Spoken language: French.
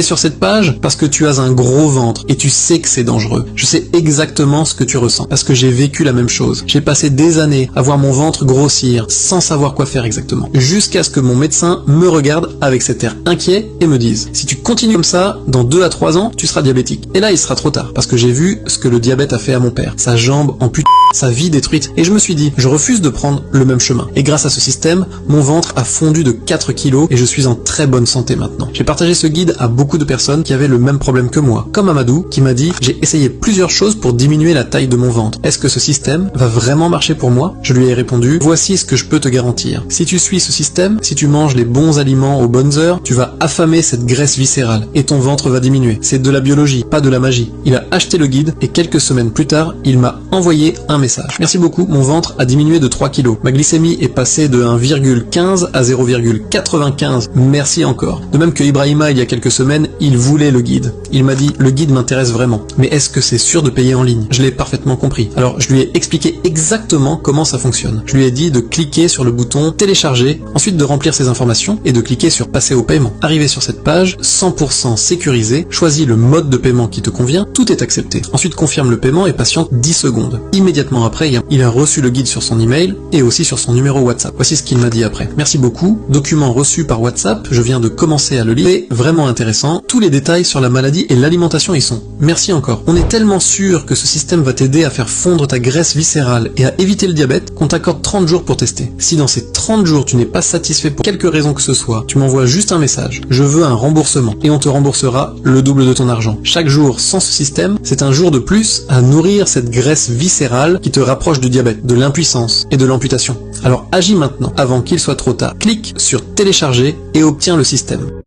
Cliquer sur cette page parce que tu as un gros ventre et tu sais que c'est dangereux. Je sais exactement ce que tu ressens parce que j'ai vécu la même chose. J'ai passé des années à voir mon ventre grossir sans savoir quoi faire exactement. Jusqu'à ce que mon médecin me regarde avec cet air inquiet et me dise: si tu continues comme ça, dans 2 à 3 ans, tu seras diabétique. Et là, il sera trop tard parce que j'ai vu ce que le diabète a fait à mon père. Sa jambe amputée, sa vie détruite. Et je me suis dit, je refuse de prendre le même chemin. Et grâce à ce système, mon ventre a fondu de 4 kilos et je suis en très bonne santé maintenant. J'ai partagé ce guide à beaucoup de personnes qui avaient le même problème que moi. Comme Amadou, qui m'a dit: j'ai essayé plusieurs choses pour diminuer la taille de mon ventre. Est-ce que ce système va vraiment marcher pour moi? Je lui ai répondu: voici ce que je peux te garantir. Si tu suis ce système, si tu manges les bons aliments aux bonnes heures, tu vas affamer cette graisse viscérale et ton ventre va diminuer. C'est de la biologie, pas de la magie. Il a acheté le guide et quelques semaines plus tard, il m'a envoyé un message: merci beaucoup, mon ventre a diminué de 3 kilos. Ma glycémie est passée de 1,15 à 0,95. Merci encore. De même que Ibrahima, il y a quelques semaines, il voulait le guide. Il m'a dit: le guide m'intéresse vraiment, mais est-ce que c'est sûr de payer en ligne? Je l'ai parfaitement compris. Alors je lui ai expliqué exactement comment ça fonctionne. Je lui ai dit de cliquer sur le bouton télécharger, ensuite de remplir ses informations et de cliquer sur passer au paiement. Arrivé sur cette page, 100% sécurisé, choisis le mode de paiement qui te convient, tout est accepté. Ensuite confirme le paiement et patiente 10 secondes. Immédiatement après, il a reçu le guide sur son email et aussi sur son numéro WhatsApp. Voici ce qu'il m'a dit après: merci beaucoup, document reçu par WhatsApp, je viens de commencer à le lire, c'est vraiment intéressant, tous les détails sur la maladie et l'alimentation y sont. Merci encore. On est tellement sûr que ce système va t'aider à faire fondre ta graisse viscérale et à éviter le diabète qu'on t'accorde 30 jours pour tester. Si dans ces 30 jours tu n'es pas satisfait pour quelque raison que ce soit, tu m'envoies juste un message: je veux un remboursement, et on te remboursera le double de ton argent. Chaque jour sans ce système, c'est un jour de plus à nourrir cette graisse viscérale qui te rapproche du diabète, de l'impuissance et de l'amputation. Alors agis maintenant avant qu'il soit trop tard. Clique sur télécharger et obtiens le système.